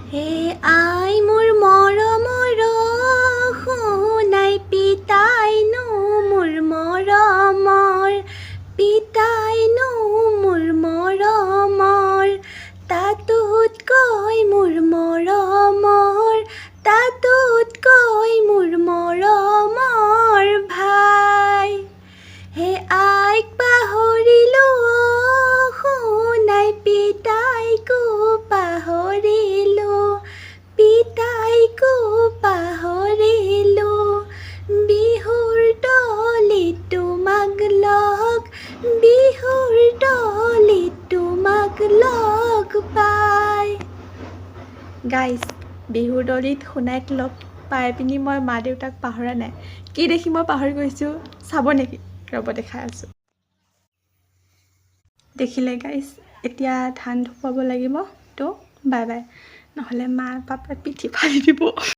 হে আই মোৰ মৰমৰ সোণাই পিতাইনো মোৰ মৰমৰ পিতাইনো মোৰ মৰমৰ তাতোতকৈ মোৰ মৰমৰ তাতোতকৈ মোৰ মৰমৰ ভাই হে আইক পাহৰিলো সোণাই পিতাইকো পাহৰিলো পিতাইকো পাহৰিলো বিহুৰ তলিত তোমাক লগ বিহুৰ তলিত তোমাক লগ পাই গাইজ বিহুৰ তলিত সোণাইক লগ পাই পিনি মই মা দেউতাক পাহৰা নাই কি দেখি মই পাহৰি গৈছোঁ চাব নেকি ৰ'ব দেখাই আছোঁ দেখিলে গাইজ এতিয়া ধান ধুপাব লাগিব তো বাই বাই নহ'লে মা পাপাই পিঠি ফালি দিব